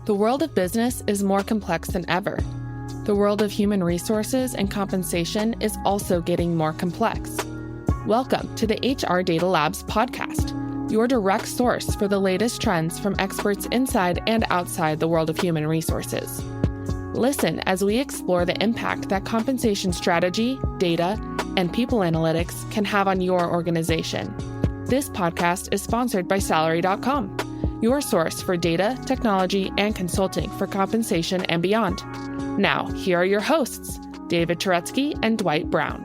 The world of business is more complex than ever. The world of human resources and compensation is also getting more complex. Welcome to the HR Data Labs podcast, your direct source for the latest trends from experts inside and outside the world of human resources. Listen as we explore the impact that compensation strategy, data, and people analytics can have on your organization. This podcast is sponsored by Salary.com, your source for data, technology, and consulting for compensation and beyond. Now, here are your hosts, David Turetsky and Dwight Brown.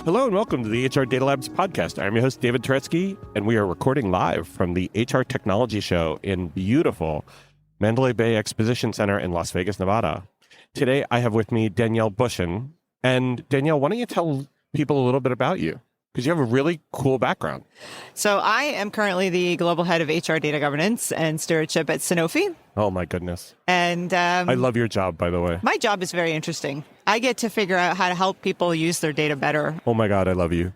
Hello and welcome to the HR Data Labs podcast. I'm your host, David Turetsky, and we are recording live from the HR Technology Show in beautiful Mandalay Bay Exposition Center in Las Vegas, Nevada. Today, I have with me Danielle Bushen. And Danielle, why don't you tell people a little bit about you? Because you have a really cool background. So I am currently the global head of HR data governance and stewardship at Sanofi. Oh, my goodness. And I love your job, by the way. My job is very interesting. I get to figure out how to help people use their data better. Oh, my God, I love you.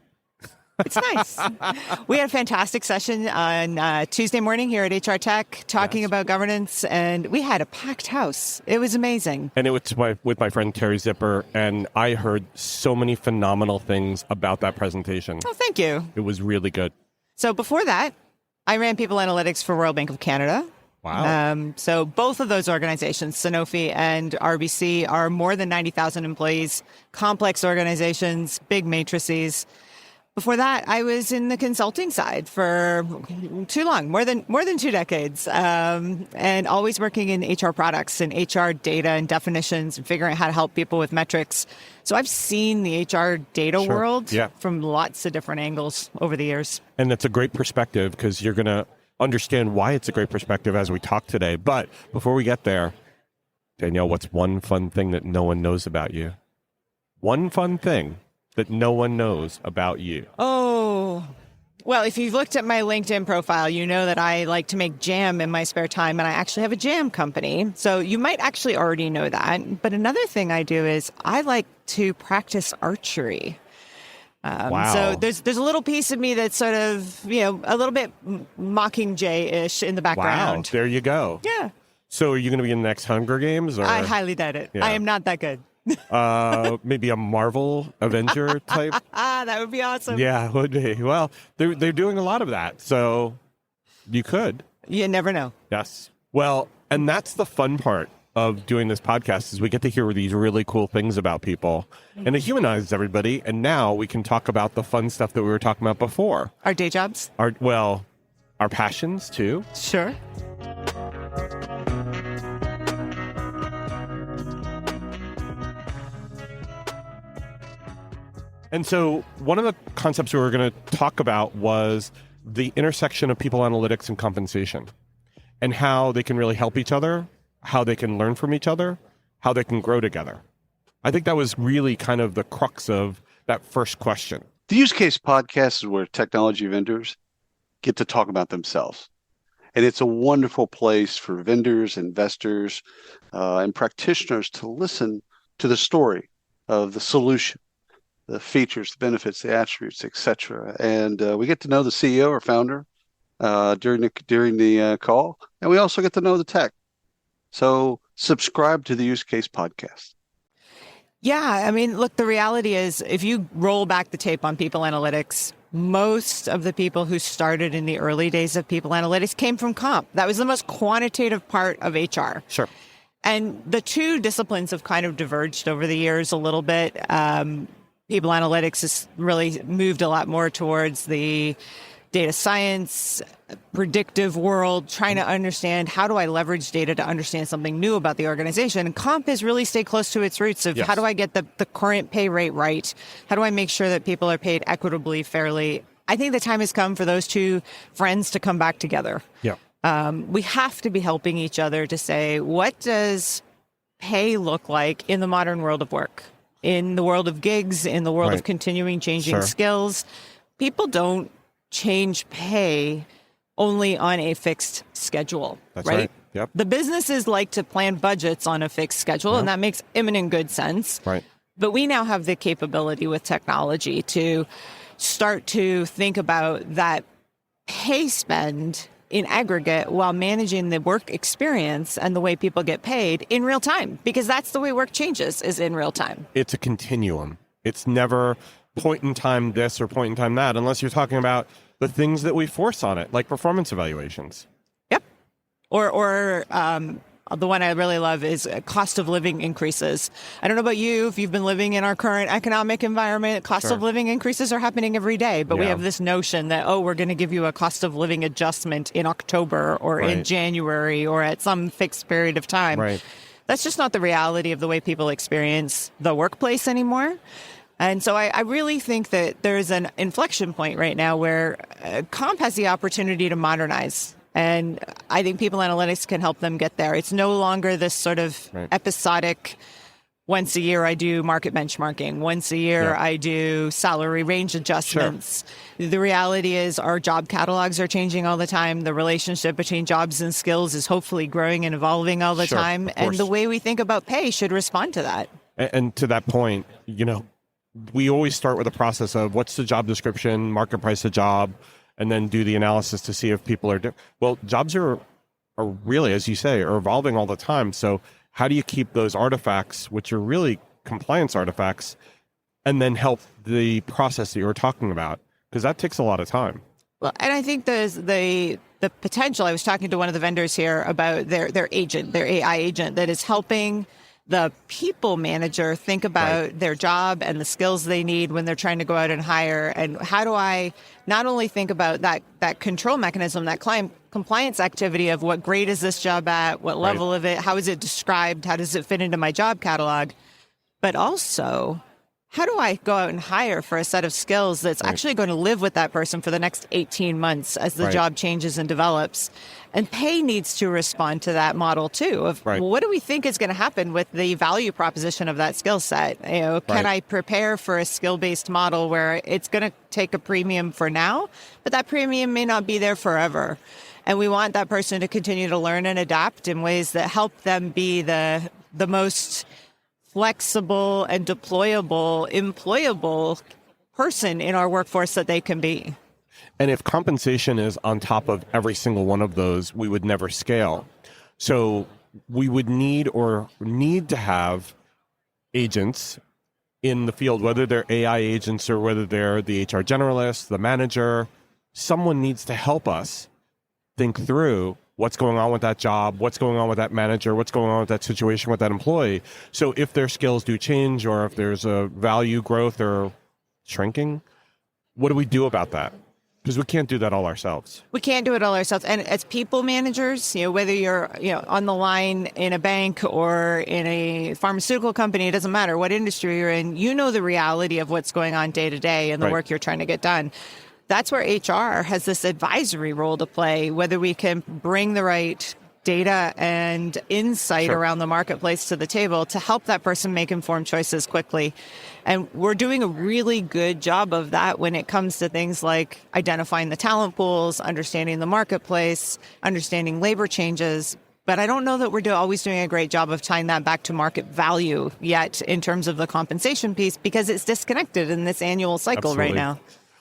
It's nice. We had a fantastic session on Tuesday morning here at HR Tech talking about governance, and we had a packed house. It was amazing. And it was with my friend Terry Zipper, and I heard so many phenomenal things about that presentation. Oh, thank you. It was really good. So before that, I ran people analytics for Royal Bank of Canada. Wow. So both of those organizations, Sanofi and RBC, are more than 90,000 employees, complex organizations, big matrices. Before that, I was in the consulting side for too long, more than 2 decades, and always working in HR products and HR data and definitions and figuring out how to help people with metrics. So I've seen the HR data world from lots of different angles over the years. And that's a great perspective because you're going to understand why it's a great perspective as we talk today. But before we get there, Danielle, what's one fun thing that no one knows about you? One fun thing that no one knows about you? Oh, well, if you've looked at my LinkedIn profile, you know that I like to make jam in my spare time, and I actually have a jam company. So you might actually already know that. But another thing I do is I like to practice archery. Wow. So there's a little piece of me that's sort of, a little bit Mockingjay-ish in the background. Wow, there you go. Yeah. So are you going to be in the next Hunger Games? Or? I highly doubt it. Yeah. I am not that good. Maybe a Marvel Avenger type. That would be awesome. Yeah, it would be. Well, they're doing a lot of that, so you could. You never know. Yes. Well, and that's the fun part of doing this podcast is we get to hear these really cool things about people, and it humanizes everybody. And now we can talk about the fun stuff that we were talking about before. Our day jobs. Our passions too. Sure. And so one of the concepts we were going to talk about was the intersection of people analytics and compensation and how they can really help each other, how they can learn from each other, how they can grow together. I think that was really kind of the crux of that first question. The Use Case podcast is where technology vendors get to talk about themselves. And it's a wonderful place for vendors, investors, and practitioners to listen to the story of the solution, the features, the benefits, the attributes, etc. And we get to know the CEO or founder during the call, and we also get to know the tech. So subscribe to the Use Case podcast. Yeah, I mean, look, the reality is if you roll back the tape on people analytics, most of the people who started in the early days of people analytics came from comp. That was the most quantitative part of HR. Sure. And the two disciplines have kind of diverged over the years a little bit. People analytics has really moved a lot more towards the data science, predictive world, trying to understand how do I leverage data to understand something new about the organization. And comp has really stayed close to its roots of how do I get the current pay rate right? How do I make sure that people are paid equitably, fairly? I think the time has come for those two friends to come back together. Yeah. We have to be helping each other to say, what does pay look like in the modern world of work? In the world of gigs, in the world of continuing changing skills, people don't change pay only on a fixed schedule. That's right. Yep. The businesses like to plan budgets on a fixed schedule, and that makes imminent good sense. Right. But we now have the capability with technology to start to think about that pay spend in aggregate while managing the work experience and the way people get paid in real time, because that's the way work changes, is in real time. It's a continuum. It's never point in time this or point in time that, unless you're talking about the things that we force on it, like performance evaluations. Yep. Or the one I really love is cost of living increases. I don't know about you, if you've been living in our current economic environment, cost of living increases are happening every day. But we have this notion that, we're going to give you a cost of living adjustment in October or in January or at some fixed period of time. Right. That's just not the reality of the way people experience the workplace anymore. And so I really think that there's an inflection point right now where comp has the opportunity to modernize. And I think people analytics can help them get there. It's no longer this sort of episodic, once a year I do market benchmarking, once a year I do salary range adjustments. Sure. The reality is our job catalogs are changing all the time. The relationship between jobs and skills is hopefully growing and evolving all the time. And the way we think about pay should respond to that. And to that point, we always start with a process of what's the job description, market price of job, and then do the analysis to see if people are well, jobs are really, as you say, are evolving all the time. So how do you keep those artifacts, which are really compliance artifacts, and then help the process that you were talking about? Because that takes a lot of time. Well, and I think there's the potential. I was talking to one of the vendors here about their agent, their AI agent that is helping the people manager think about their job and the skills they need when they're trying to go out and hire. And how do I not only think about that control mechanism, that client compliance activity of what grade is this job at, what level of it, how is it described, how does it fit into my job catalog, but also how do I go out and hire for a set of skills that's actually going to live with that person for the next 18 months as the job changes and develops? And pay needs to respond to that model too of what do we think is going to happen with the value proposition of that skill set? Can I prepare for a skill-based model where it's going to take a premium for now, but that premium may not be there forever? And we want that person to continue to learn and adapt in ways that help them be the most flexible and deployable, employable person in our workforce that they can be. And if compensation is on top of every single one of those, we would never scale. So we would need to have agents in the field, whether they're AI agents or whether they're the HR generalist, the manager. Someone needs to help us think through what's going on with that job, what's going on with that manager, what's going on with that situation with that employee. So if their skills do change or if there's a value growth or shrinking, what do we do about that? Because we can't do that all ourselves. We can't do it all ourselves. And as people managers, whether you're on the line in a bank or in a pharmaceutical company, it doesn't matter what industry you're in, the reality of what's going on day to day and the work you're trying to get done. That's where HR has this advisory role to play, whether we can bring the right data and insight around the marketplace to the table to help that person make informed choices quickly. And we're doing a really good job of that when it comes to things like identifying the talent pools, understanding the marketplace, understanding labor changes. But I don't know that we're always doing a great job of tying that back to market value yet in terms of the compensation piece, because it's disconnected in this annual cycle right now.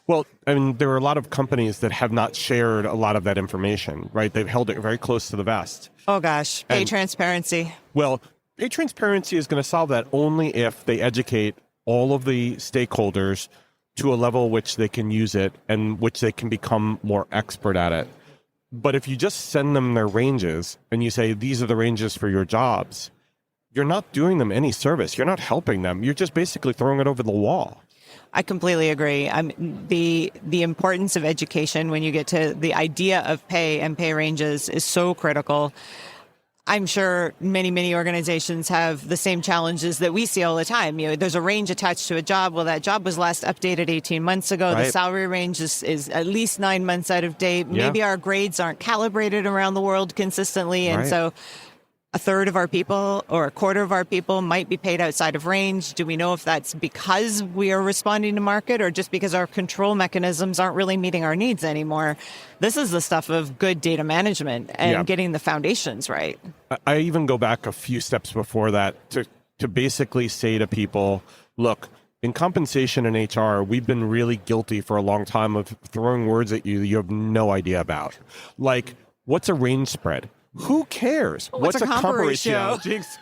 Well, there are a lot of companies that have not shared a lot of that information, right? They've held it very close to the vest. Oh, gosh. Pay transparency. Well, pay transparency is going to solve that only if they educate all of the stakeholders to a level which they can use it and which they can become more expert at it. But if you just send them their ranges and you say, these are the ranges for your jobs, you're not doing them any service. You're not helping them. You're just basically throwing it over the wall. I completely agree. The importance of education when you get to the idea of pay and pay ranges is so critical. I'm sure many organizations have the same challenges that we see all the time. There's a range attached to a job. Well, that job was last updated 18 months ago. The salary range is at least 9 months out of date. Maybe our grades aren't calibrated around the world consistently. And so a third of our people or a quarter of our people might be paid outside of range. Do we know if that's because we are responding to market or just because our control mechanisms aren't really meeting our needs anymore? This is the stuff of good data management and getting the foundations right. I even go back a few steps before that to basically say to people, look, in compensation and HR, we've been really guilty for a long time of throwing words at you that you have no idea about. Like, what's a range spread? Who cares? What's a comp ratio? Jinx.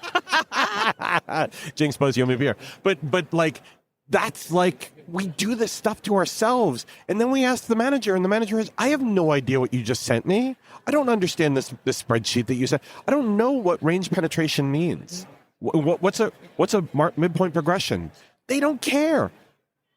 Jinx, suppose you owe me a beer. But like, that's like, we do this stuff to ourselves. And then we ask the manager, and the manager is, I have no idea what you just sent me. I don't understand this spreadsheet that you sent. I don't know what range penetration means. What's a midpoint progression? They don't care.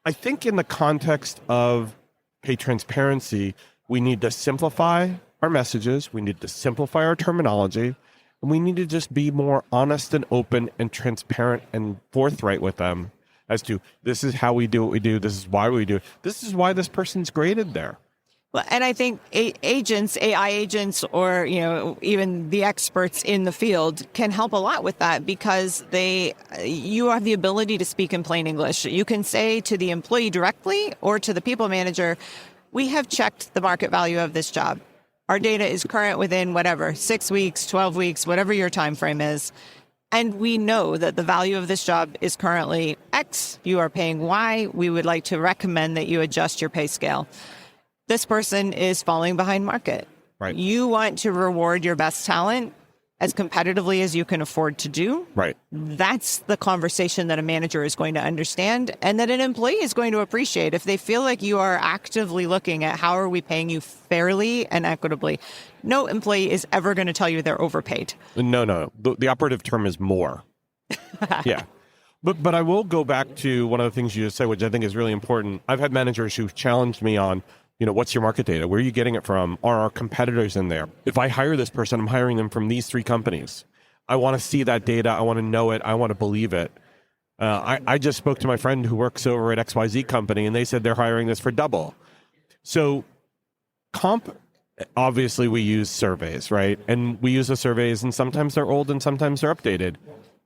I think in the context of pay transparency, we need to simplify our messages. We need to simplify our terminology. And we need to just be more honest and open and transparent and forthright with them as to, this is how we do what we do. This is why we do it. This is why this person's graded there. Well, and I think AI agents, or even the experts in the field can help a lot with that, because you have the ability to speak in plain English. You can say to the employee directly or to the people manager, we have checked the market value of this job. Our data is current within whatever, 6 weeks, 12 weeks, whatever your time frame is. And we know that the value of this job is currently X. You are paying Y. We would like to recommend that you adjust your pay scale. This person is falling behind market. Right. You want to reward your best talent as competitively as you can afford to do. Right. That's the conversation that a manager is going to understand, and that an employee is going to appreciate if they feel like you are actively looking at how are we paying you fairly and equitably. No employee is ever going to tell you they're overpaid. No. The operative term is more. Yeah. But I will go back to one of the things you just said, which I think is really important. I've had managers who've challenged me on, what's your market data? Where are you getting it from? Are our competitors in there? If I hire this person, I'm hiring them from these 3 companies. I want to see that data. I want to know it. I want to believe it. I just spoke to my friend who works over at XYZ company, and they said they're hiring this for double. So comp, obviously we use surveys, right? And we use the surveys, and sometimes they're old and sometimes they're updated.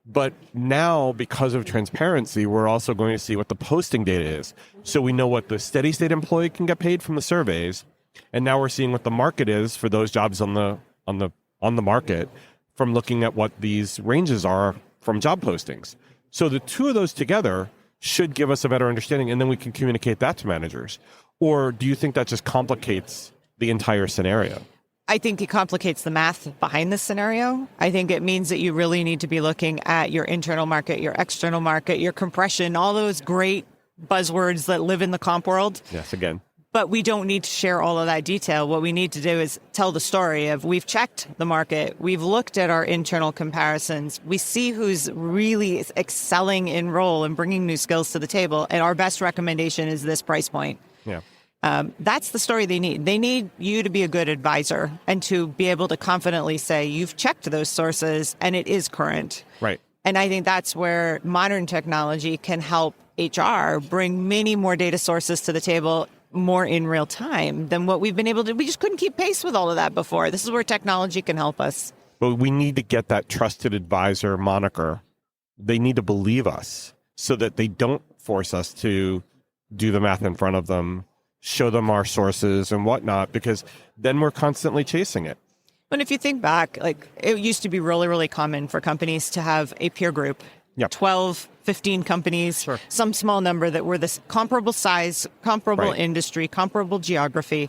But now, because of transparency, we're also going to see what the posting data is. So we know what the steady state employee can get paid from the surveys. And now we're seeing what the market is for those jobs on the market from looking at what these ranges are from job postings. So the two of those together should give us a better understanding, and then we can communicate that to managers. Or do you think that just complicates the entire scenario? I think it complicates the math behind this scenario. I think it means that you really need to be looking at your internal market, your external market, your compression, all those great buzzwords that live in the comp world. Yes, again. But we don't need to share all of that detail. What we need to do is tell the story of, we've checked the market, we've looked at our internal comparisons, we see who's really excelling in role and bringing new skills to the table, and our best recommendation is this price point. Yeah. That's the story they need. They need you to be a good advisor and to be able to confidently say, you've checked those sources and it is current. Right. And I think that's where modern technology can help HR bring many more data sources to the table more in real time than what we've been able to. We just couldn't keep pace with all of that before. This is where technology can help us. But we need to get that trusted advisor moniker. They need to believe us so that they don't force us to do the math in front of them, show them our sources and whatnot, because then we're constantly chasing it. And if you think back, like, it used to be really, really common for companies to have a peer group, Yep. 12, 15 companies, Sure. some small number that were this comparable size, comparable Right. industry, comparable geography.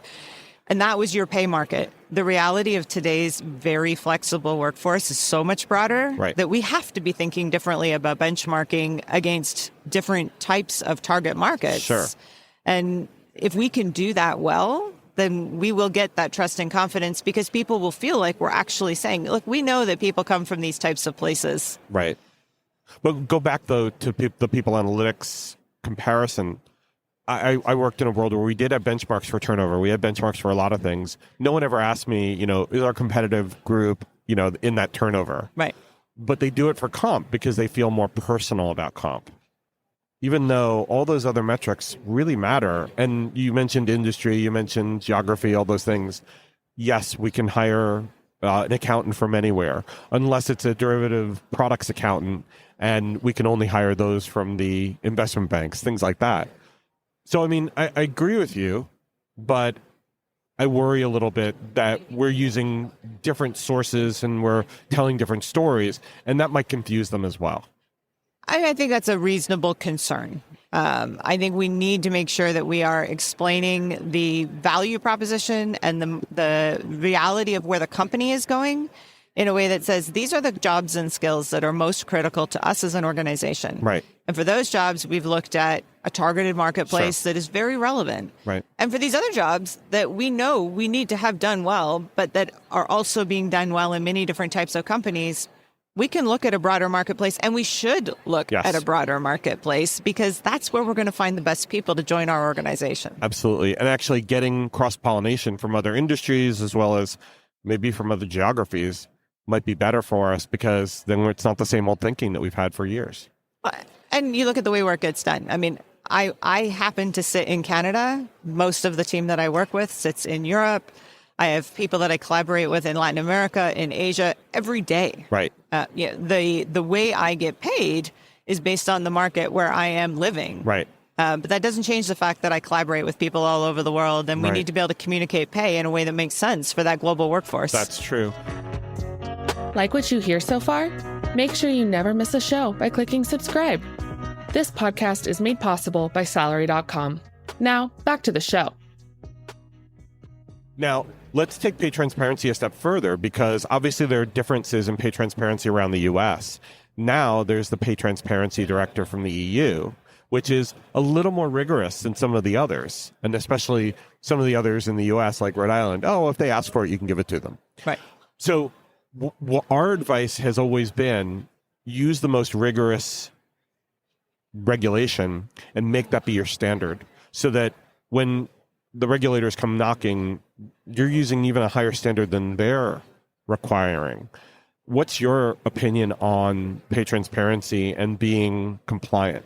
And that was your pay market. The reality of today's very flexible workforce is so much broader Right. that we have to be thinking differently about benchmarking against different types of target markets. Sure. And if we can do that well, then we will get that trust and confidence, because people will feel like we're actually saying, look, we know that people come from these types of places. Right. But go back, though, to the people analytics comparison. I worked in a world where we did have benchmarks for turnover. We had benchmarks for a lot of things. No one ever asked me, is our competitive group, in that turnover? Right. But they do it for comp because they feel more personal about comp, even though all those other metrics really matter. And you mentioned industry, you mentioned geography, all those things. Yes, we can hire an accountant from anywhere, unless it's a derivative products accountant, and we can only hire those from the investment banks, things like that. So, I agree with you, but I worry a little bit that we're using different sources and we're telling different stories, and that might confuse them as well. I think that's a reasonable concern. I think we need to make sure that we are explaining the value proposition and the reality of where the company is going in a way that says these are the jobs and skills that are most critical to us as an organization. Right. And for those jobs, we've looked at a targeted marketplace that is very relevant. Right. And for these other jobs that we know we need to have done well, but that are also being done well in many different types of companies, we can look at a broader marketplace, and we should look at a broader marketplace, because that's where we're going to find the best people to join our organization. Absolutely. And actually getting cross-pollination from other industries as well as maybe from other geographies might be better for us, because then it's not the same old thinking that we've had for years. And you look at the way work gets done. I mean, I happen to sit in Canada. Most of the team that I work with sits in Europe. I have people that I collaborate with in Latin America, in Asia, every day. Right. The way I get paid is based on the market where I am living. Right. But that doesn't change the fact that I collaborate with people all over the world, and we need to be able to communicate pay in a way that makes sense for that global workforce. That's true. Like what you hear so far? Make sure you never miss a show by clicking subscribe. This podcast is made possible by Salary.com. Now, back to the show. Now, let's take pay transparency a step further, because obviously there are differences in pay transparency around the U.S. Now there's the pay transparency director from the EU, which is a little more rigorous than some of the others, and especially some of the others in the U.S., like Rhode Island. Oh, if they ask for it, you can give it to them. Right. So our advice has always been use the most rigorous regulation and make that be your standard, so that when the regulators come knocking, you're using even a higher standard than they're requiring. What's your opinion on pay transparency and being compliant?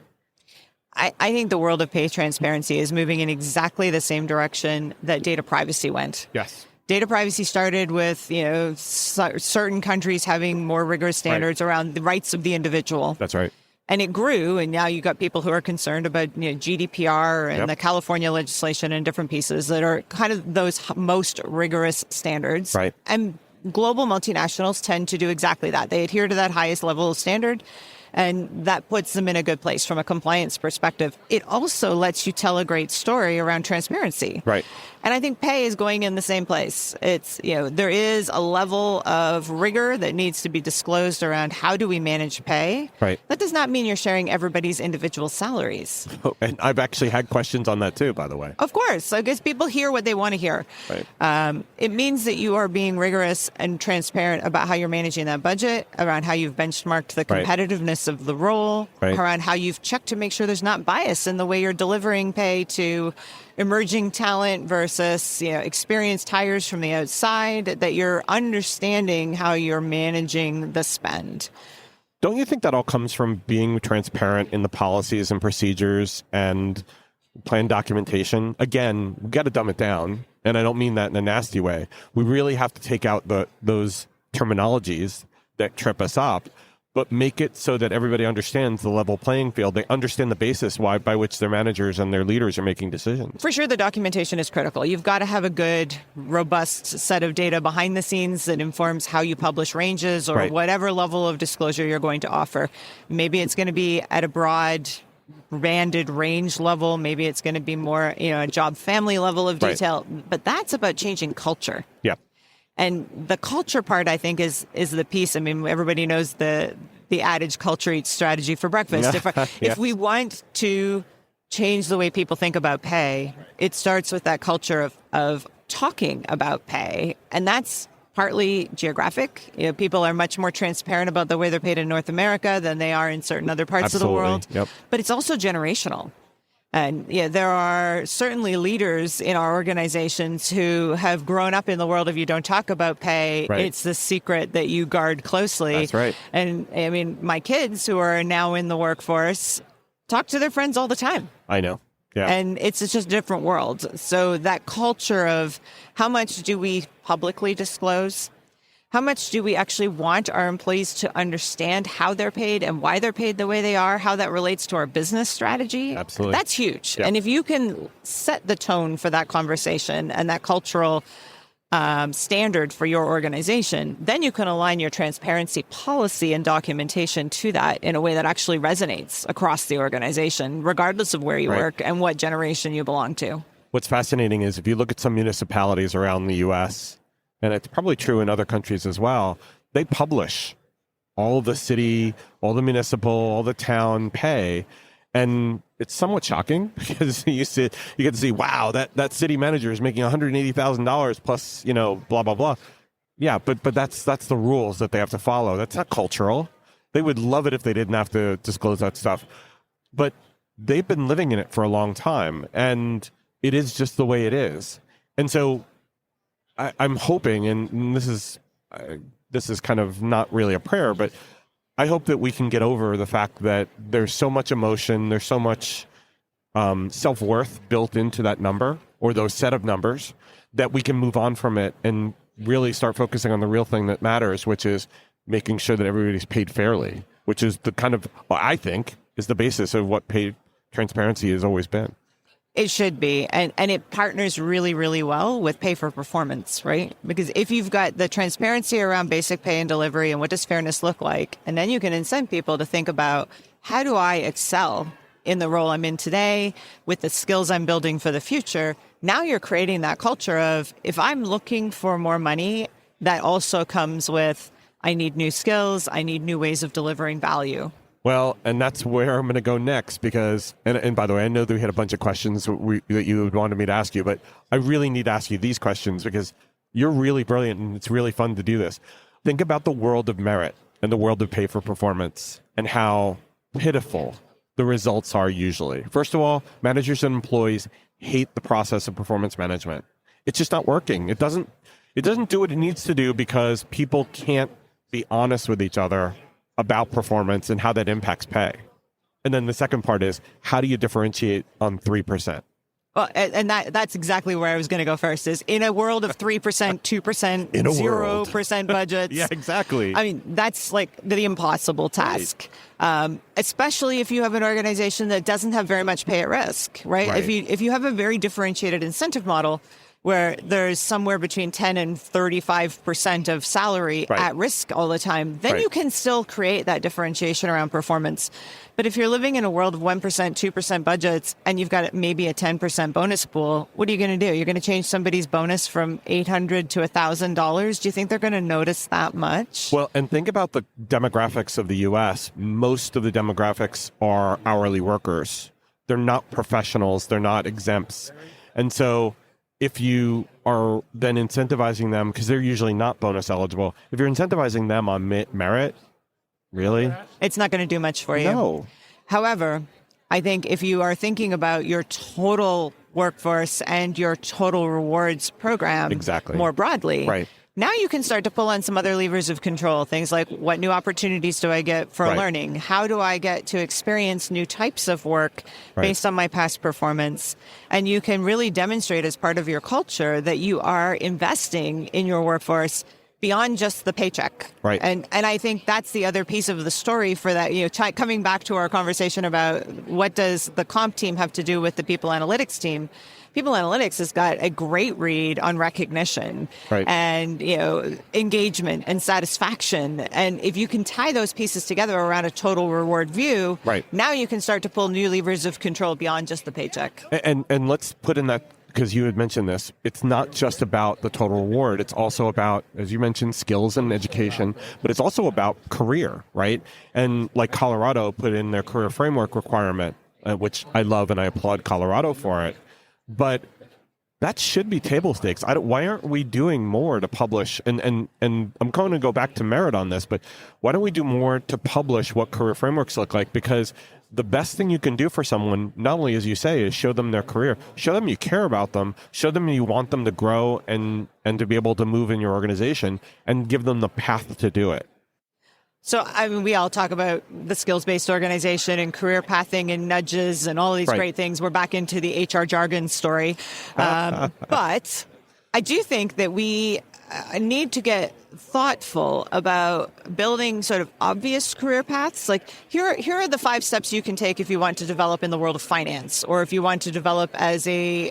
I think the world of pay transparency is moving in exactly the same direction that data privacy went. Yes. Data privacy started with, certain countries having more rigorous standards around the rights of the individual. That's right. And it grew, and now you got people who are concerned about GDPR and the California legislation and different pieces that are kind of those most rigorous standards. Right. And global multinationals tend to do exactly that. They adhere to that highest level of standard, and that puts them in a good place from a compliance perspective. It also lets you tell a great story around transparency. Right. And I think pay is going in the same place. It's, there is a level of rigor that needs to be disclosed around how do we manage pay. Right. That does not mean you're sharing everybody's individual salaries. Oh, and I've actually had questions on that too, by the way. Of course. I guess people hear what they want to hear. Right. It means that you are being rigorous and transparent about how you're managing that budget, around how you've benchmarked the competitiveness of the role, around how you've checked to make sure there's not bias in the way you're delivering pay to emerging talent versus experienced hires from the outside, that you're understanding how you're managing the spend. Don't you think that all comes from being transparent in the policies and procedures and plan documentation? Again, we got to dumb it down, and I don't mean that in a nasty way. We really have to take out those terminologies that trip us up, but make it so that everybody understands the level playing field. They understand the basis by which their managers and their leaders are making decisions. For sure, the documentation is critical. You've got to have a good, robust set of data behind the scenes that informs how you publish ranges or whatever level of disclosure you're going to offer. Maybe it's going to be at a broad, banded range level. Maybe it's going to be more, a job family level of detail. But that's about changing culture. Yeah. And the culture part, I think, is the piece. I mean, everybody knows the adage, culture eats strategy for breakfast. If we want to change the way people think about pay, it starts with that culture of talking about pay. And that's partly geographic. People are much more transparent about the way they're paid in North America than they are in certain other parts of the world. Yep. But it's also generational. And there are certainly leaders in our organizations who have grown up in the world of you don't talk about pay. Right. It's the secret that you guard closely. That's right. And I mean, my kids who are now in the workforce talk to their friends all the time. I know. Yeah. And it's just a different world. So that culture of how much do we publicly disclose? How much do we actually want our employees to understand how they're paid and why they're paid the way they are, how that relates to our business strategy? Absolutely. That's huge. Yeah. And if you can set the tone for that conversation and that cultural standard for your organization, then you can align your transparency policy and documentation to that in a way that actually resonates across the organization, regardless of where you work and what generation you belong to. What's fascinating is if you look at some municipalities around the U.S., and it's probably true in other countries as well, they publish all the city, all the municipal, all the town pay. And it's somewhat shocking because you get to see, wow, that city manager is making $180,000 plus, blah, blah, blah. Yeah, but that's the rules that they have to follow. That's not cultural. They would love it if they didn't have to disclose that stuff. But they've been living in it for a long time, and it is just the way it is. And so I'm hoping, and this is kind of not really a prayer, but I hope that we can get over the fact that there's so much emotion, there's so much self-worth built into that number or those set of numbers that we can move on from it and really start focusing on the real thing that matters, which is making sure that everybody's paid fairly, which is the kind of, I think, is the basis of what paid transparency has always been. It should be. And it partners really, really well with pay for performance, right? Because if you've got the transparency around basic pay and delivery and what does fairness look like, and then you can incent people to think about how do I excel in the role I'm in today with the skills I'm building for the future. Now you're creating that culture of if I'm looking for more money, that also comes with I need new skills, I need new ways of delivering value. Well, and that's where I'm going to go next because, and by the way, I know that we had a bunch of questions that you wanted me to ask you, but I really need to ask you these questions because you're really brilliant and it's really fun to do this. Think about the world of merit and the world of pay for performance and how pitiful the results are usually. First of all, managers and employees hate the process of performance management. It's just not working. It doesn't do what it needs to do because people can't be honest with each other about performance and how that impacts pay. And then the second part is, how do you differentiate on 3%? Well, and that's exactly where I was going to go first, is in a world of 3%, 2%, 0% budgets. Yeah, exactly. I mean, that's like the impossible task, especially if you have an organization that doesn't have very much pay at risk, right? If you have a very differentiated incentive model, where there's somewhere between 10 and 35% of salary at risk all the time, then you can still create that differentiation around performance. But if you're living in a world of 1%, 2% budgets, and you've got maybe a 10% bonus pool, what are you going to do? You're going to change somebody's bonus from $800 to $1,000? Do you think they're going to notice that much? Well, and think about the demographics of the U.S. Most of the demographics are hourly workers. They're not professionals. They're not exempts. And so if you are then incentivizing them, because they're usually not bonus eligible, if you're incentivizing them on merit, really? It's not going to do much for you. No. However, I think if you are thinking about your total workforce and your total rewards program more broadly, now you can start to pull on some other levers of control. Things like, what new opportunities do I get for learning? How do I get to experience new types of work based on my past performance? And you can really demonstrate as part of your culture that you are investing in your workforce beyond just the paycheck. And I think that's the other piece of the story for that. Coming back to our conversation about what does the comp team have to do with the people analytics team, People Analytics has got a great read on recognition and engagement and satisfaction. And if you can tie those pieces together around a total reward view, now you can start to pull new levers of control beyond just the paycheck. And let's put in that, because you had mentioned this, it's not just about the total reward. It's also about, as you mentioned, skills and education, but it's also about career, right? And like Colorado put in their career framework requirement, which I love and I applaud Colorado for it. But that should be table stakes. Why aren't we doing more to publish? And I'm going to go back to merit on this, but why don't we do more to publish what career frameworks look like? Because the best thing you can do for someone, not only as you say, is show them their career, show them you care about them, show them you want them to grow and to be able to move in your organization, and give them the path to do it. So, I mean, we all talk about the skills-based organization and career pathing and nudges and all these great things. We're back into the HR jargon story. But I do think that we need to get thoughtful about building sort of obvious career paths. Like, here are the 5 steps you can take if you want to develop in the world of finance, or if you want to develop as a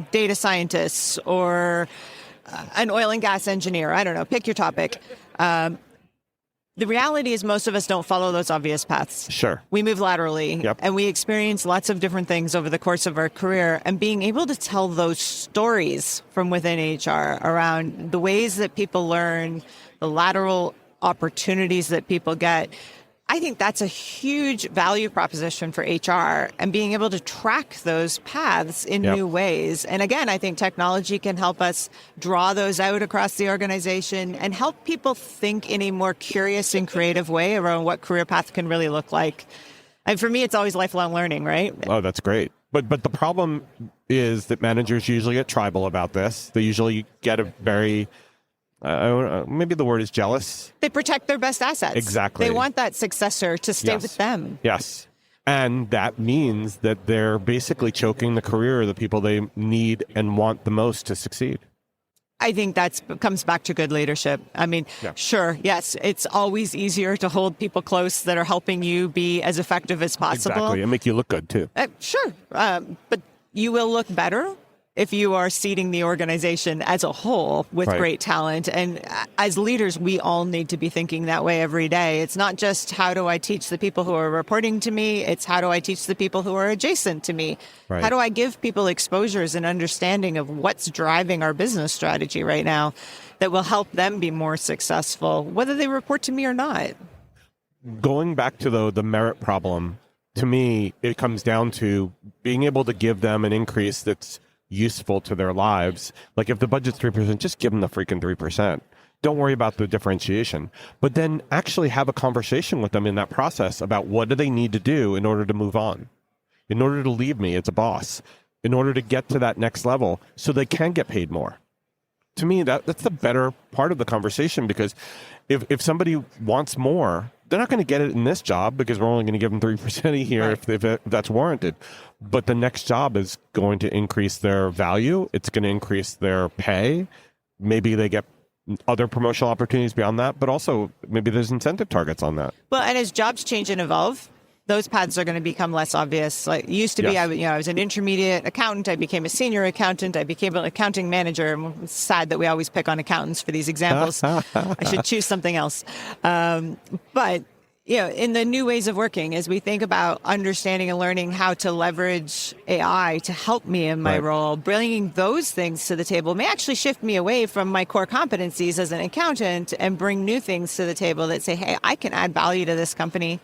data scientist, or an oil and gas engineer. I don't know, pick your topic. The reality is most of us don't follow those obvious paths. Sure. We move laterally, and we experience lots of different things over the course of our career. And being able to tell those stories from within HR around the ways that people learn, the lateral opportunities that people get, I think that's a huge value proposition for HR, and being able to track those paths in new ways. And again, I think technology can help us draw those out across the organization and help people think in a more curious and creative way around what career path can really look like. And for me, it's always lifelong learning, right? Oh, that's great. But the problem is that managers usually get tribal about this. They usually get a very... maybe the word is jealous. They protect their best assets. Exactly. They want that successor to stay with them. Yes. And that means that they're basically choking the career of the people they need and want the most to succeed. I think that comes back to good leadership. I mean, sure, yes, it's always easier to hold people close that are helping you be as effective as possible. Exactly. And make you look good, too. Sure. But you will look better if you are seeding the organization as a whole with great talent. And as leaders, we all need to be thinking that way every day. It's not just how do I teach the people who are reporting to me, it's how do I teach the people who are adjacent to me? Right. How do I give people exposures and understanding of what's driving our business strategy right now that will help them be more successful, whether they report to me or not? Going back to the merit problem, to me, it comes down to being able to give them an increase that's useful to their lives. Like if the budget's 3%, just give them the freaking 3%. Don't worry about the differentiation, but then actually have a conversation with them in that process about what do they need to do in order to move on, in order to leave me as a boss, in order to get to that next level so they can get paid more. To me, that's the better part of the conversation, because if somebody wants more, they're not going to get it in this job because we're only going to give them 3% a year if that's warranted. But the next job is going to increase their value. It's going to increase their pay. Maybe they get other promotional opportunities beyond that, but also maybe there's incentive targets on that. Well, and as jobs change and evolve, those paths are going to become less obvious. Like it used to be, I was an intermediate accountant. I became a senior accountant. I became an accounting manager. It's sad that we always pick on accountants for these examples. I should choose something else. But in the new ways of working, as we think about understanding and learning how to leverage AI to help me in my role, bringing those things to the table may actually shift me away from my core competencies as an accountant and bring new things to the table that say, hey, I can add value to this company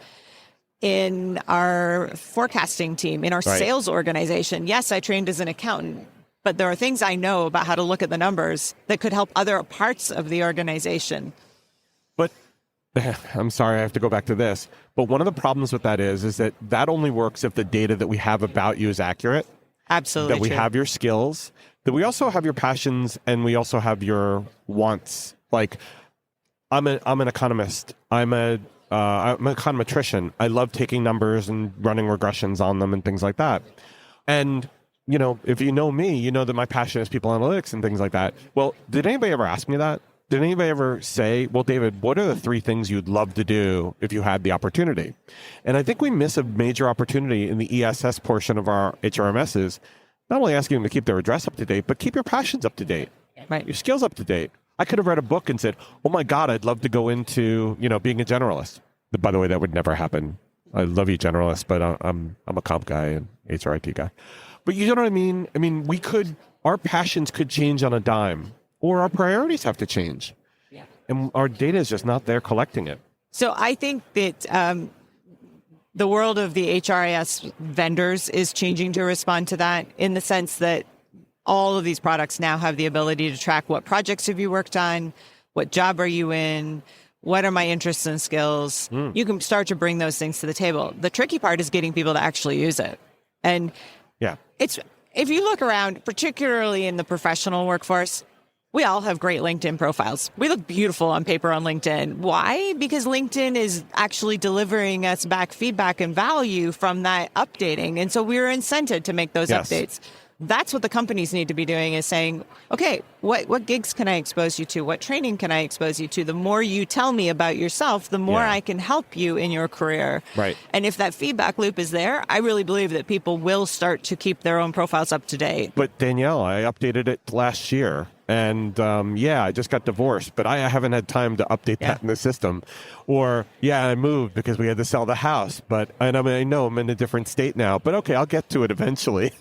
in our forecasting team, in our sales organization. Yes, I trained as an accountant, but there are things I know about how to look at the numbers that could help other parts of the organization. But I'm sorry, I have to go back to this. But one of the problems with that is that only works if the data that we have about you is accurate. Absolutely. That we have your skills, that we also have your passions, and we also have your wants. Like, I'm an economist. I'm an econometrician. I love taking numbers and running regressions on them and things like that. And, if you know me, you know that my passion is people analytics and things like that. Well, did anybody ever ask me that? Did anybody ever say, well, David, what are the 3 things you'd love to do if you had the opportunity? And I think we miss a major opportunity in the ESS portion of our HRMSs, not only asking them to keep their address up to date, but keep your passions up to date, your skills up to date. I could have read a book and said, oh my God, I'd love to go into, being a generalist. By the way, that would never happen. I love you, generalists, but I'm a comp guy and HRIT guy. But you know what I mean? I mean, our passions could change on a dime, or our priorities have to change. Yeah. And our data is just not there collecting it. So I think that the world of the HRIS vendors is changing to respond to that, in the sense that all of these products now have the ability to track what projects have you worked on, what job are you in, what are my interests and skills. You can start to bring those things to the table. The tricky part is getting people to actually use it. And if you look around, particularly in the professional workforce, we all have great LinkedIn profiles. We look beautiful on paper on LinkedIn. Why? Because LinkedIn is actually delivering us back feedback and value from that updating. And so we're incented to make those updates. That's what the companies need to be doing, is saying, okay, what gigs can I expose you to? What training can I expose you to? The more you tell me about yourself, the more I can help you in your career. Right. And if that feedback loop is there, I really believe that people will start to keep their own profiles up to date. But Danielle, I updated it last year. And I just got divorced, but I haven't had time to update that in the system. Or, I moved because we had to sell the house. I know I'm in a different state now, but okay, I'll get to it eventually.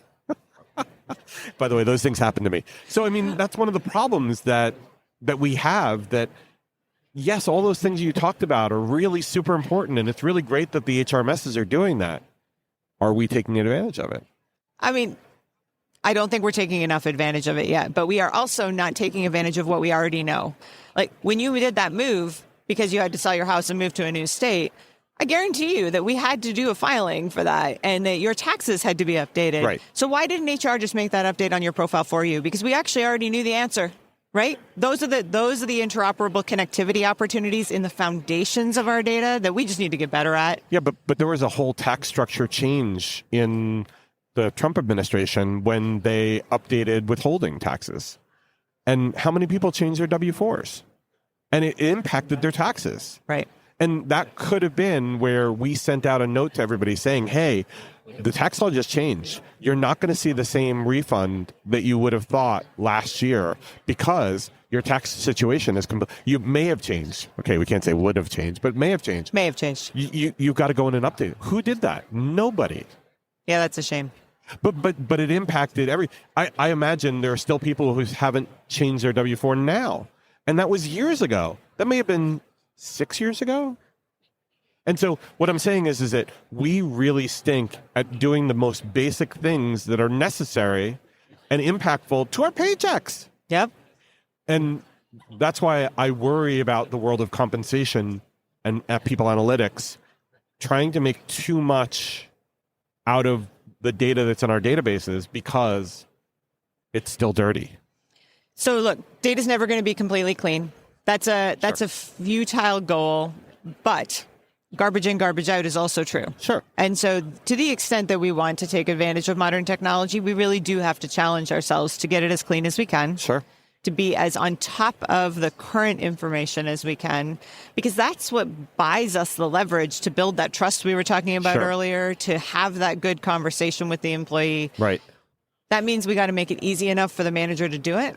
By the way, those things happen to me. So, that's one of the problems that we have, that, yes, all those things you talked about are really super important, and it's really great that the HRMSs are doing that. Are we taking advantage of it? I don't think we're taking enough advantage of it yet, but we are also not taking advantage of what we already know. Like when you did that move because you had to sell your house and move to a new state, I guarantee you that we had to do a filing for that and that your taxes had to be updated. Right. So why didn't HR just make that update on your profile for you? Because we actually already knew the answer, right? Those are the interoperable connectivity opportunities in the foundations of our data that we just need to get better at. Yeah, but there was a whole tax structure change in the Trump administration when they updated withholding taxes. And how many people changed their W-4s? And it impacted their taxes. Right. And that could have been where we sent out a note to everybody saying, hey, the tax law just changed. You're not going to see the same refund that you would have thought last year because your tax situation is you may have changed. Okay, we can't say would have changed, but may have changed. May have changed. You've got to go in and update it. Who did that? Nobody. Yeah, that's a shame. But it impacted I imagine there are still people who haven't changed their W-4 now. And that was years ago. That may have been 6 years ago. And so what I'm saying is that we really stink at doing the most basic things that are necessary and impactful to our paychecks. Yep. And that's why I worry about the world of compensation and at People Analytics, trying to make too much out of the data that's in our databases because it's still dirty. So look, data's never going to be completely clean. That's a futile goal, but garbage in, garbage out is also true. Sure. And so to the extent that we want to take advantage of modern technology, we really do have to challenge ourselves to get it as clean as we can. Sure. To be as on top of the current information as we can, because that's what buys us the leverage to build that trust we were talking about earlier, to have that good conversation with the employee. Right. That means we got to make it easy enough for the manager to do it.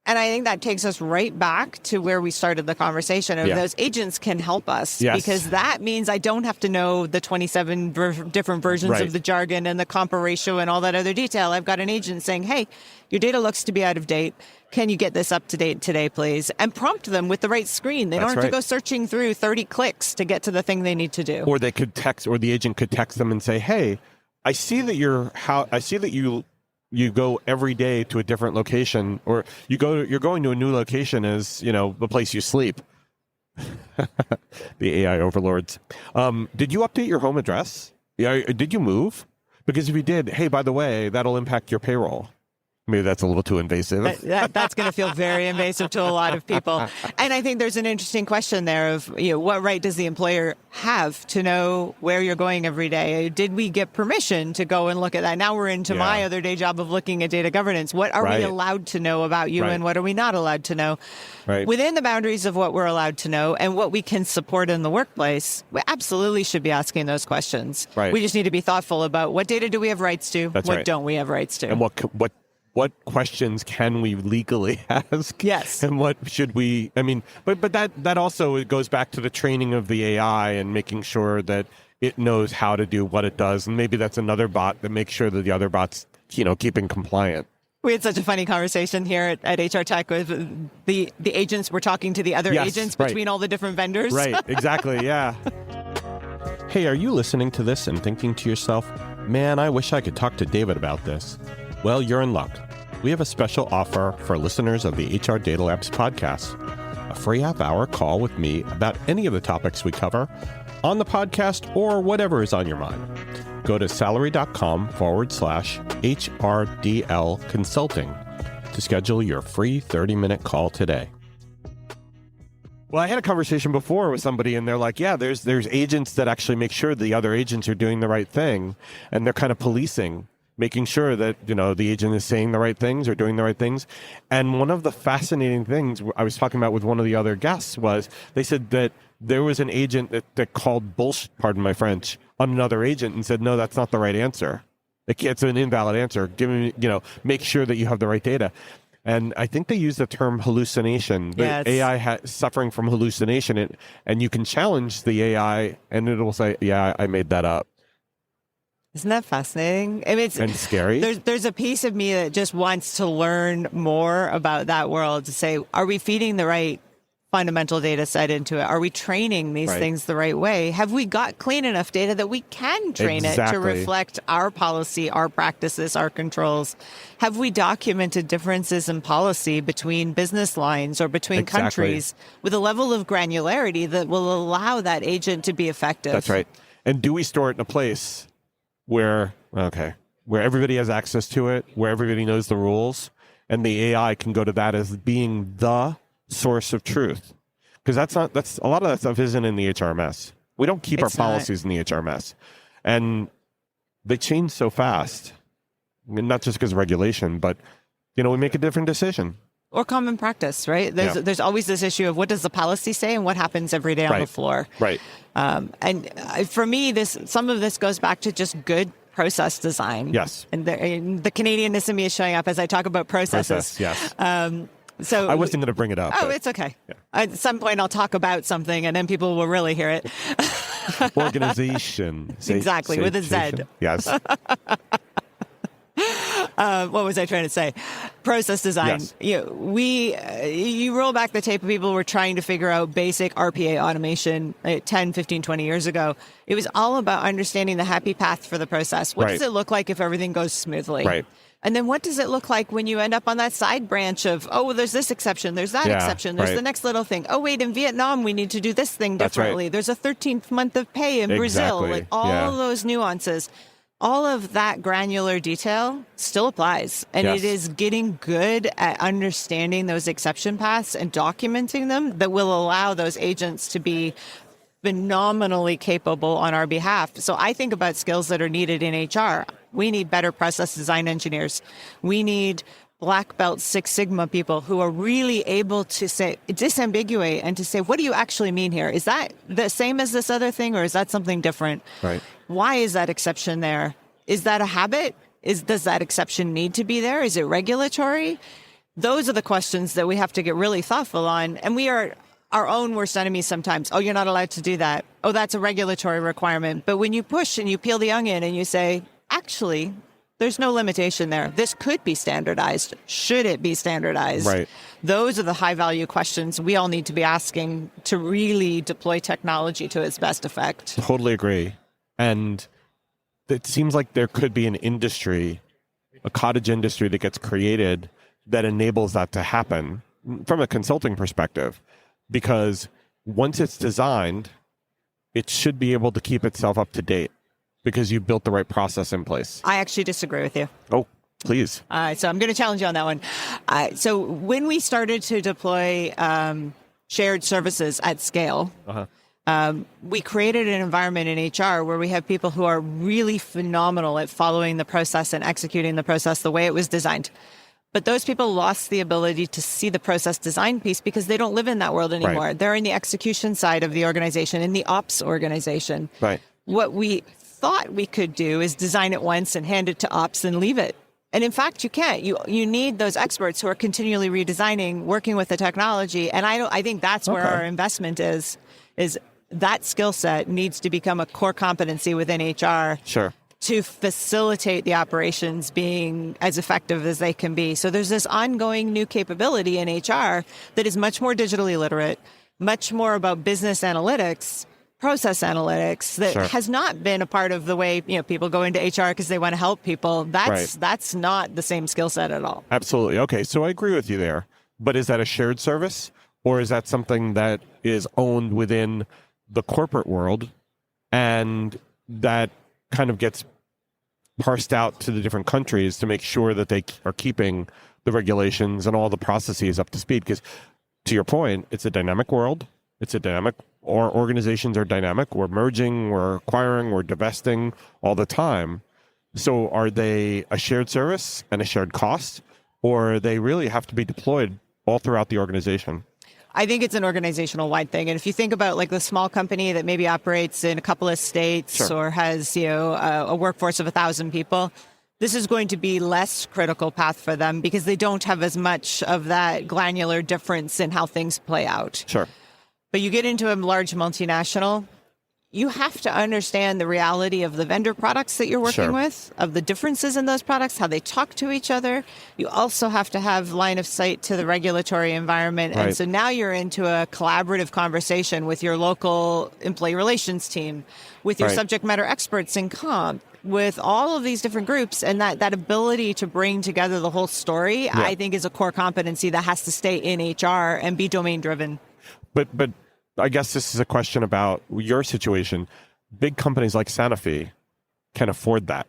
And I think that takes us right back to where we started the conversation. And those agents can help us because that means I don't have to know the 27 different versions of the jargon and the compa ratio and all that other detail. I've got an agent saying, hey, your data looks to be out of date. Can you get this up to date today, please? And prompt them with the right screen. They don't have to go searching through 30 clicks to get to the thing they need to do. Or they could text, or the agent could text them and say, hey, I see that you go every day to a different location, or you're going to a new location as, the place you sleep. The AI overlords. Did you update your home address? Yeah. Did you move? Because if you did, hey, by the way, that'll impact your payroll. Maybe that's a little too invasive. That's going to feel very invasive to a lot of people. And I think there's an interesting question there of, what right does the employer have to know where you're going every day? Did we get permission to go and look at that? Now we're into my other day job of looking at data governance. What are we allowed to know about you and what are we not allowed to know? Right. Within the boundaries of what we're allowed to know and what we can support in the workplace, we absolutely should be asking those questions. Right. We just need to be thoughtful about what data do we have rights to? What don't we have rights to? And what questions can we legally ask? Yes. And what should we, but that also goes back to the training of the AI and making sure that it knows how to do what it does. And maybe that's another bot that makes sure that the other bots, keeping compliant. We had such a funny conversation here at HR Tech with the agents were talking to the other agents between all the different vendors. Right, exactly, yeah. Hey, are you listening to this and thinking to yourself, man, I wish I could talk to David about this? Well, you're in luck. We have a special offer for listeners of the HR Data Labs podcast. A free half-hour call with me about any of the topics we cover on the podcast or whatever is on your mind. Go to salary.com/HRDL consulting to schedule your free 30-minute call today. Well, I had a conversation before with somebody, and they're like, yeah, there's agents that actually make sure the other agents are doing the right thing, and they're kind of policing, making sure that, the agent is saying the right things or doing the right things. And one of the fascinating things I was talking about with one of the other guests was they said that there was an agent that called bullshit, pardon my French, on another agent and said, no, that's not the right answer. It's an invalid answer. Make sure that you have the right data. And I think they use the term hallucination. The Yes. AI suffering from hallucination, and you can challenge the AI, and it'll say, "Yeah, I made that up." Isn't that fascinating? I mean, And scary. There's a piece of me that just wants to learn more about that world, to say, are we feeding the right fundamental data set into it? Are we training these Right. things the right way? Have we got clean enough data that we can train it to Exactly. reflect our policy, our practices, our controls? Have we documented differences in policy between business lines or between Exactly. countries with a level of granularity that will allow that agent to be effective? That's right. And do we store it in a place where everybody has access to it, where everybody knows the rules, and the AI can go to that as being the source of truth? Because that's a lot of that stuff isn't in the HRMS. We don't keep It's our policies in the HRMS, and they change so fast. I mean, not just because of regulation, but we make a different decision. Or common practice, right? There's always this issue of what does the policy say and what happens every day on the floor. Right. And for me, some of this goes back to just good process design. Yes. And the Canadianness in me is showing up as I talk about processes. Yes. So I wasn't going to bring it up. Oh, but it's okay. Yeah. At some point, I'll talk about something, and then people will really hear it. Organization. Exactly, with a Z. Yes. What was I trying to say? Process design. Yes. You roll back the tape of people who were trying to figure out basic RPA automation 10, 15, 20 years ago. It was all about understanding the happy path for the process. What does it look like if everything goes smoothly? Right. And then what does it look like when you end up on that side branch of, oh, there's this exception, there's that exception, there's the next little thing. Oh, wait, in Vietnam, we need to do this thing differently. There's a 13th month of pay in Brazil. Like all those nuances. All of that granular detail still applies. And it is getting good at understanding those exception paths and documenting them that will allow those agents to be phenomenally capable on our behalf. So I think about skills that are needed in HR. We need better process design engineers. We need Black Belt Six Sigma people who are really able to say, disambiguate and to say, what do you actually mean here? Is that the same as this other thing, or is that something different? Right. Why is that exception there? Is that a habit? Does that exception need to be there? Is it regulatory? Those are the questions that we have to get really thoughtful on. And we are our own worst enemies sometimes. Oh, you're not allowed to do that. Oh, that's a regulatory requirement. But when you push and you peel the onion and you say, actually, there's no limitation there. This could be standardized. Should it be standardized? Right. Those are the high value questions we all need to be asking to really deploy technology to its best effect. Totally agree. And it seems like there could be an industry, a cottage industry that gets created that enables that to happen from a consulting perspective. Because once it's designed, it should be able to keep itself up to date because you built the right process in place. I actually disagree with you. Oh, please. So I'm going to challenge you on that one. So when we started to deploy shared services at scale, we created an environment in HR where we have people who are really phenomenal at following the process and executing the process the way it was designed. But those people lost the ability to see the process design piece because they don't live in that world anymore. Right. They're in the execution side of the organization, in the ops organization. Right. What we thought we could do is design it once and hand it to ops and leave it. And in fact, you can't. You need those experts who are continually redesigning, working with the technology. And I think that's where our investment is that skill set needs to become a core competency within HR. Sure. To facilitate the operations being as effective as they can be. So there's this ongoing new capability in HR that is much more digitally literate, much more about business analytics, process analytics that has not been a part of the way people go into HR because they want to help people. That's not the same skill set at all. Absolutely. Okay, so I agree with you there. But is that a shared service, or is that something that is owned within the corporate world and that kind of gets parsed out to the different countries to make sure that they are keeping the regulations and all the processes up to speed? Because to your point, it's a dynamic world. Our organizations are dynamic. We're merging, we're acquiring, we're divesting all the time. So are they a shared service and a shared cost, or they really have to be deployed all throughout the organization? I think it's an organizational wide thing. And if you think about like the small company that maybe operates in a couple of states or has, a workforce of 1,000 people, this is going to be less critical path for them because they don't have as much of that granular difference in how things play out. Sure. But you get into a large multinational, you have to understand the reality of the vendor products that you're working with, of the differences in those products, how they talk to each other. You also have to have line of sight to the regulatory environment. Right. And so now you're into a collaborative conversation with your local employee relations team, with your subject matter experts in comp, with all of these different groups. And that ability to bring together the whole story, I think is a core competency that has to stay in HR and be domain driven. But I guess this is a question about your situation. Big companies like Sanofi can afford that,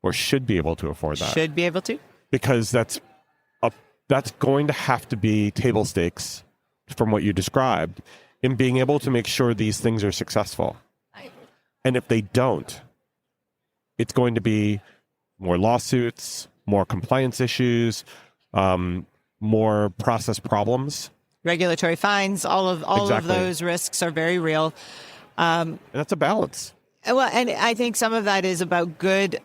or should be able to afford that. Should be able to. Because that's going to have to be table stakes from what you described in being able to make sure these things are successful. And if they don't, it's going to be more lawsuits, more compliance issues, more process problems. Regulatory fines, all of those risks are very real. And that's a balance. Well, and I think some of that is about good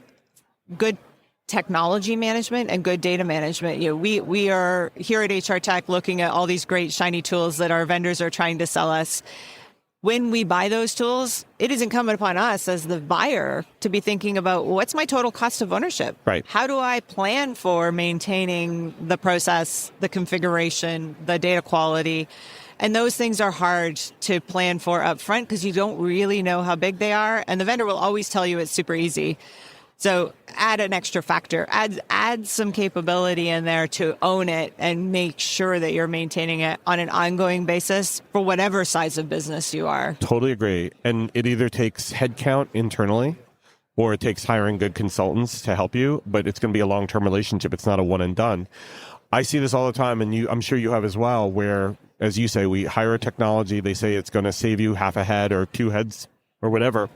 technology management and good data management. You know, we are here at HR Tech looking at all these great shiny tools that our vendors are trying to sell us. When we buy those tools, it is incumbent upon us as the buyer to be thinking about what's my total cost of ownership? Right. How do I plan for maintaining the process, the configuration, the data quality? And those things are hard to plan for upfront because you don't really know how big they are. And the vendor will always tell you it's super easy. So add an extra factor, add some capability in there to own it and make sure that you're maintaining it on an ongoing basis for whatever size of business you are. Totally agree. And it either takes headcount internally or it takes hiring good consultants to help you, but it's going to be a long-term relationship. It's not a one and done. I see this all the time, and I'm sure you have as well, where, as you say, we hire a technology, they say it's going to save you half a head or 2 heads or whatever.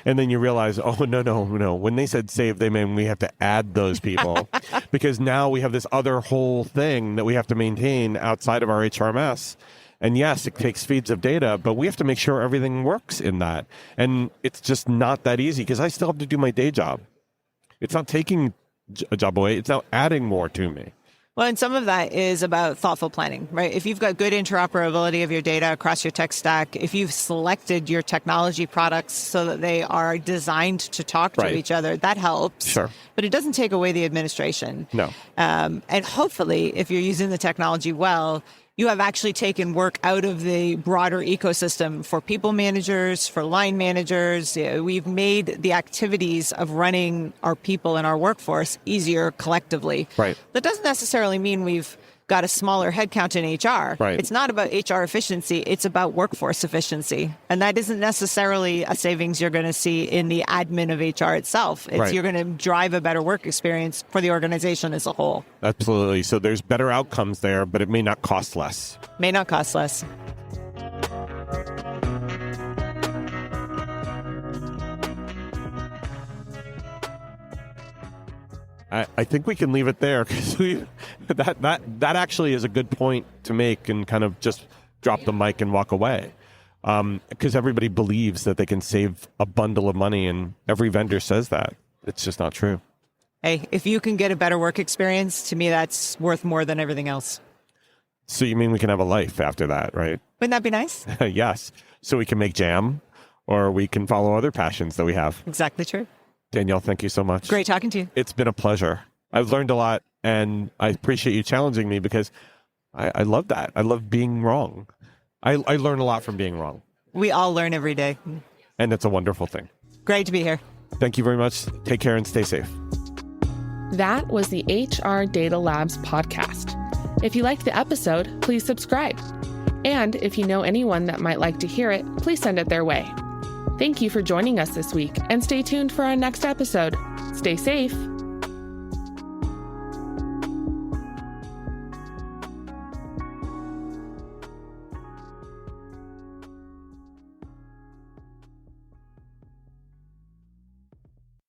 And then you realize, oh, no. When they said save, they mean we have to add those people because now we have this other whole thing that we have to maintain outside of our HRMS. And yes, it takes feeds of data, but we have to make sure everything works in that. And it's just not that easy because I still have to do my day job. It's not taking a job away. It's now adding more to me. Well, and some of that is about thoughtful planning, right? If you've got good interoperability of your data across your tech stack, if you've selected your technology products so that they are designed to talk to each other, that helps. Sure. But it doesn't take away the administration. No. And hopefully, if you're using the technology well, you have actually taken work out of the broader ecosystem for people managers, for line managers. We've made the activities of running our people and our workforce easier collectively. Right. That doesn't necessarily mean we've got a smaller headcount in HR. Right. It's not about HR efficiency. It's about workforce efficiency. And that isn't necessarily a savings you're going to see in the admin of HR itself. You're going to drive a better work experience for the organization as a whole. Absolutely. So there's better outcomes there, but it may not cost less. May not cost less. I think we can leave it there because that actually is a good point to make and kind of just drop the mic and walk away. Because everybody believes that they can save a bundle of money and every vendor says that. It's just not true. Hey, if you can get a better work experience, to me, that's worth more than everything else. So you mean we can have a life after that, right? Wouldn't that be nice? Yes. So we can make jam or we can follow other passions that we have. Exactly true. Danielle, thank you so much. Great talking to you. It's been a pleasure. I've learned a lot, and I appreciate you challenging me because I love that. I love being wrong. I learn a lot from being wrong. We all learn every day. And it's a wonderful thing. Great to be here. Thank you very much. Take care and stay safe. That was the HR Data Labs podcast. If you liked the episode, please subscribe. And if you know anyone that might like to hear it, please send it their way. Thank you for joining us this week, and stay tuned for our next episode. Stay safe.